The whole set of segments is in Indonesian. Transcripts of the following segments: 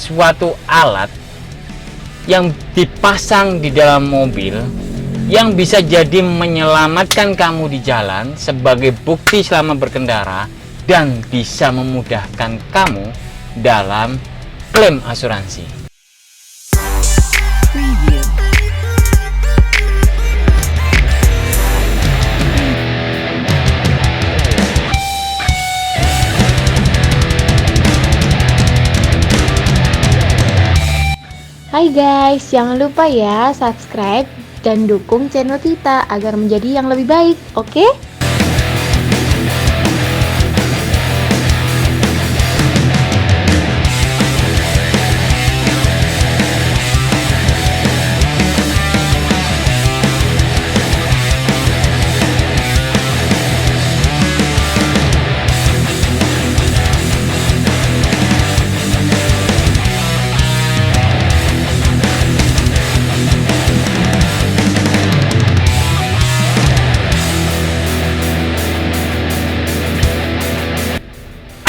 suatu alat yang dipasang di dalam mobil yang bisa jadi menyelamatkan kamu di jalan sebagai bukti selama berkendara dan bisa memudahkan kamu dalam klaim asuransi. Preview. Hai guys, jangan lupa ya subscribe dan dukung channel kita agar menjadi yang lebih baik, oke?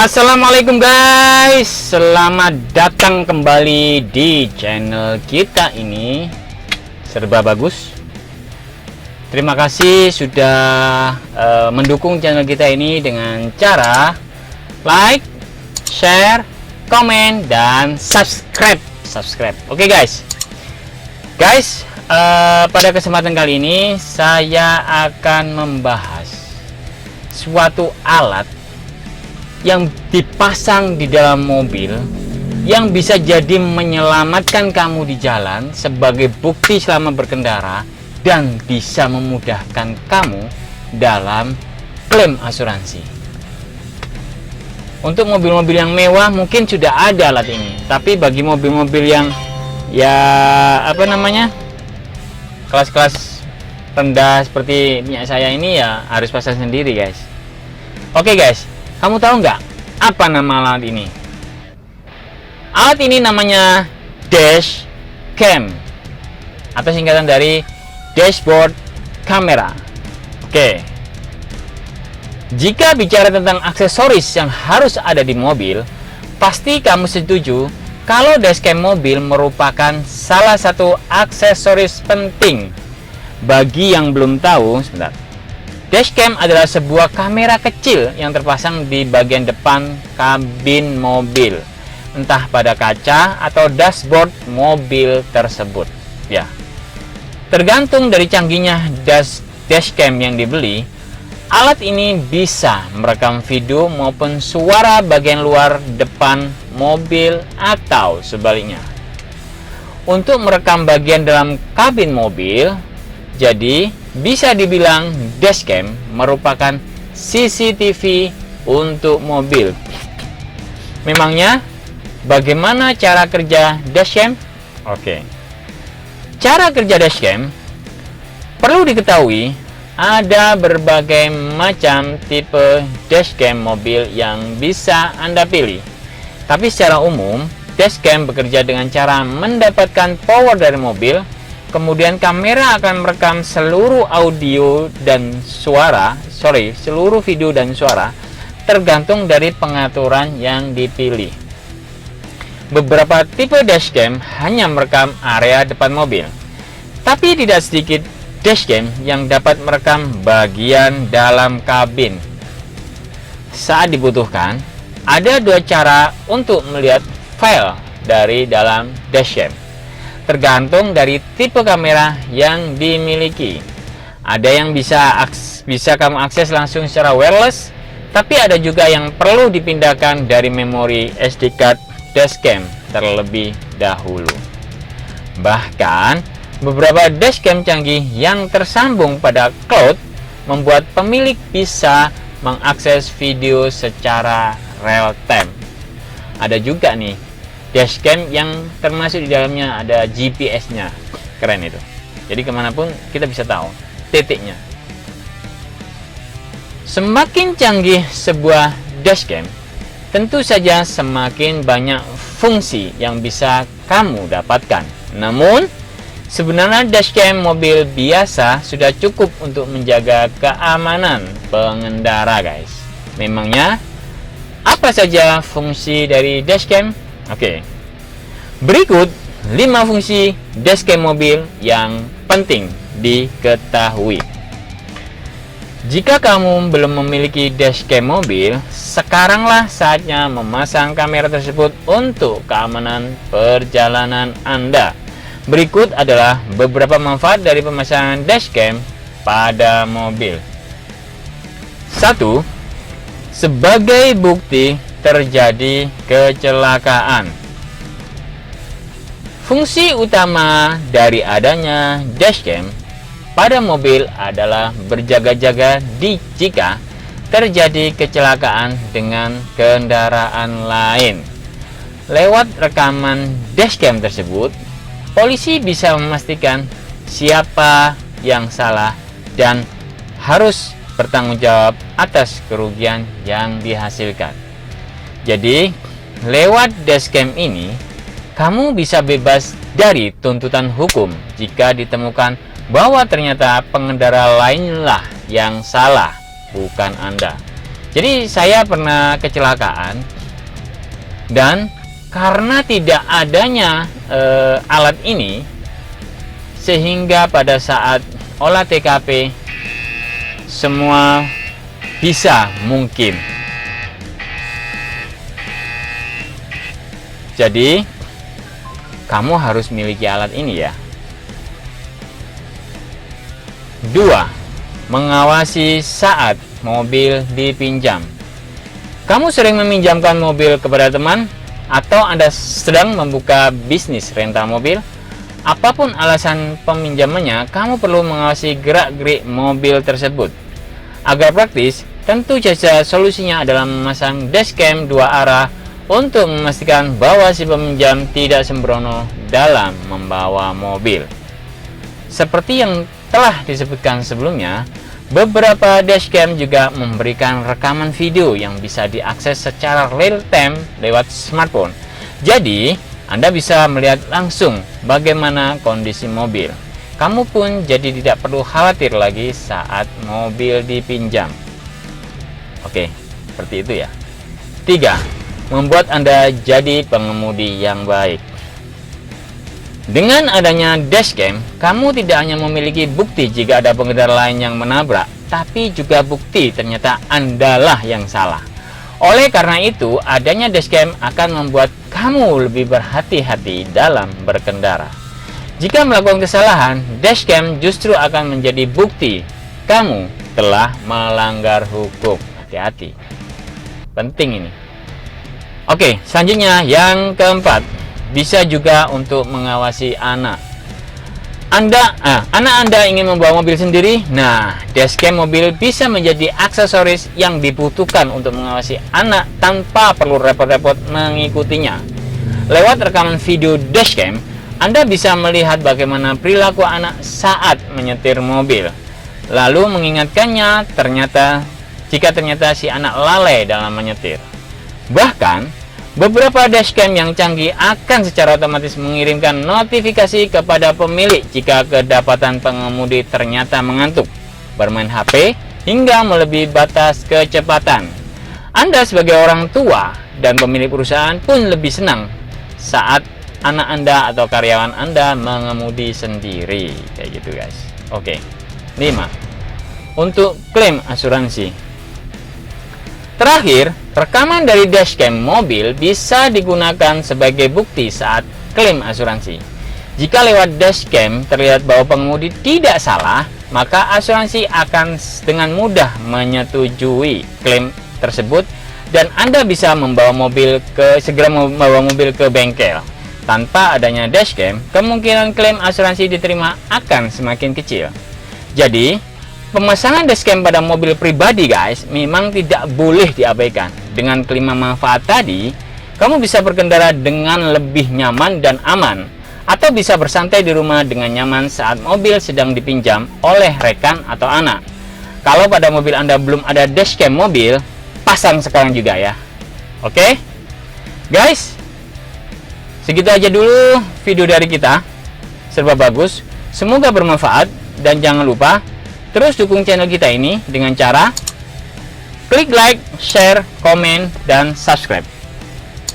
Assalamualaikum guys, selamat datang kembali di channel kita ini, Serba Bagus. Terima kasih sudah mendukung channel kita ini dengan cara like, share, komen, dan subscribe. Oke guys, pada kesempatan kali ini saya akan membahas suatu alat yang dipasang di dalam mobil yang bisa jadi menyelamatkan kamu di jalan sebagai bukti selama berkendara dan bisa memudahkan kamu dalam klaim asuransi. Untuk mobil-mobil yang mewah mungkin sudah ada alat ini, tapi bagi mobil-mobil yang kelas-kelas rendah seperti punya saya ini ya harus pasang sendiri guys. Oke guys, kamu tahu nggak apa nama alat ini? Alat ini namanya dash cam atau singkatan dari dashboard camera. Oke. Jika bicara tentang aksesoris yang harus ada di mobil, pasti kamu setuju kalau dashcam mobil merupakan salah satu aksesoris penting. Bagi yang belum tahu, sebentar. Dashcam adalah sebuah kamera kecil yang terpasang di bagian depan kabin mobil, entah pada kaca atau dashboard mobil tersebut. Ya, tergantung dari canggihnya dashcam yang dibeli, alat ini bisa merekam video maupun suara bagian luar depan mobil atau sebaliknya. Untuk merekam bagian dalam kabin mobil, jadi bisa dibilang dashcam merupakan CCTV untuk mobil. Memangnya bagaimana cara kerja dashcam? Oke. Cara kerja dashcam perlu diketahui ada berbagai macam tipe dashcam mobil yang bisa Anda pilih. Tapi secara umum, dashcam bekerja dengan cara mendapatkan power dari mobil. Kemudian kamera akan merekam seluruh seluruh video dan suara tergantung dari pengaturan yang dipilih. Beberapa tipe dashcam hanya merekam area depan mobil, tapi tidak sedikit dashcam yang dapat merekam bagian dalam kabin. Saat dibutuhkan, ada dua cara untuk melihat file dari dalam dashcam. Tergantung dari tipe kamera yang dimiliki. Ada yang bisa kamu akses langsung secara wireless, tapi ada juga yang perlu dipindahkan dari memori SD card dashcam terlebih dahulu. Bahkan, beberapa dashcam canggih yang tersambung pada cloud membuat pemilik bisa mengakses video secara real time. Ada juga nih dashcam yang termasuk di dalamnya ada GPS-nya. Keren itu. Jadi kemanapun kita bisa tahu titiknya. Semakin canggih sebuah dashcam, tentu saja semakin banyak fungsi yang bisa kamu dapatkan. Namun, sebenarnya dashcam mobil biasa sudah cukup untuk menjaga keamanan pengendara, guys. Memangnya apa saja fungsi dari dashcam? Oke. Berikut 5 fungsi dashcam mobil yang penting diketahui. Jika kamu belum memiliki dashcam mobil, sekaranglah saatnya memasang kamera tersebut untuk keamanan perjalanan Anda. Berikut adalah beberapa manfaat dari pemasangan dashcam pada mobil. 1. Sebagai bukti terjadi kecelakaan. Fungsi utama dari adanya dashcam pada mobil adalah berjaga-jaga jika terjadi kecelakaan dengan kendaraan lain. Lewat rekaman dashcam tersebut, polisi bisa memastikan siapa yang salah dan harus bertanggung jawab atas kerugian yang dihasilkan. Jadi, lewat dashcam ini, kamu bisa bebas dari tuntutan hukum jika ditemukan bahwa ternyata pengendara lainlah yang salah, bukan Anda. Jadi saya pernah kecelakaan, dan karena tidak adanya alat ini, sehingga pada saat olah TKP semua bisa mungkin. Jadi kamu harus miliki alat ini ya. 2. Mengawasi saat mobil dipinjam. Kamu sering meminjamkan mobil kepada teman, atau Anda sedang membuka bisnis rental mobil? Apapun alasan peminjamannya, kamu perlu mengawasi gerak-gerik mobil tersebut. Agar praktis, tentu saja solusinya adalah memasang dashcam 2 arah untuk memastikan bahwa si peminjam tidak sembrono dalam membawa mobil. Seperti yang telah disebutkan sebelumnya, beberapa dashcam juga memberikan rekaman video yang bisa diakses secara real time lewat smartphone. Jadi, Anda bisa melihat langsung bagaimana kondisi mobil. Kamu pun jadi tidak perlu khawatir lagi saat mobil dipinjam. Oke, seperti itu ya. 3. Membuat Anda jadi pengemudi yang baik. Dengan adanya dashcam, kamu tidak hanya memiliki bukti jika ada pengendara lain yang menabrak, tapi juga bukti ternyata Andalah yang salah. Oleh karena itu, adanya dashcam akan membuat kamu lebih berhati-hati dalam berkendara. Jika melakukan kesalahan, dashcam justru akan menjadi bukti kamu telah melanggar hukum. Hati-hati. Penting ini. Oke, selanjutnya yang keempat, bisa juga untuk mengawasi anak. Anak Anda ingin membawa mobil sendiri? Nah, dashcam mobil bisa menjadi aksesoris yang dibutuhkan untuk mengawasi anak tanpa perlu repot-repot mengikutinya. Lewat rekaman video dashcam, Anda bisa melihat bagaimana perilaku anak saat menyetir mobil, lalu mengingatkannya jika ternyata si anak lalai dalam menyetir. Bahkan, beberapa dashcam yang canggih akan secara otomatis mengirimkan notifikasi kepada pemilik jika kedapatan pengemudi ternyata mengantuk, bermain HP, hingga melebihi batas kecepatan. Anda sebagai orang tua dan pemilik perusahaan pun lebih senang saat anak Anda atau karyawan Anda mengemudi sendiri. Kayak gitu guys. Oke. 5. Untuk klaim asuransi. Terakhir, rekaman dari dashcam mobil bisa digunakan sebagai bukti saat klaim asuransi. Jika lewat dashcam terlihat bahwa pengemudi tidak salah, maka asuransi akan dengan mudah menyetujui klaim tersebut dan Anda bisa segera membawa mobil ke bengkel. Tanpa adanya dashcam, kemungkinan klaim asuransi diterima akan semakin kecil. Jadi, pemasangan dashcam pada mobil pribadi guys memang tidak boleh diabaikan. Dengan kelima manfaat tadi, kamu bisa berkendara dengan lebih nyaman dan aman, atau bisa bersantai di rumah dengan nyaman saat mobil sedang dipinjam oleh rekan atau anak. Kalau pada mobil Anda belum ada dashcam mobil, pasang sekarang juga ya. Oke? Guys, segitu aja dulu video dari kita. Serba bagus, semoga bermanfaat, dan jangan lupa terus dukung channel kita ini dengan cara klik like, share, komen, dan subscribe.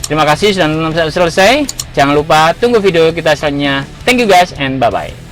Terima kasih sudah menonton sampai selesai. Jangan lupa tunggu video kita selanjutnya. Thank you guys and bye-bye.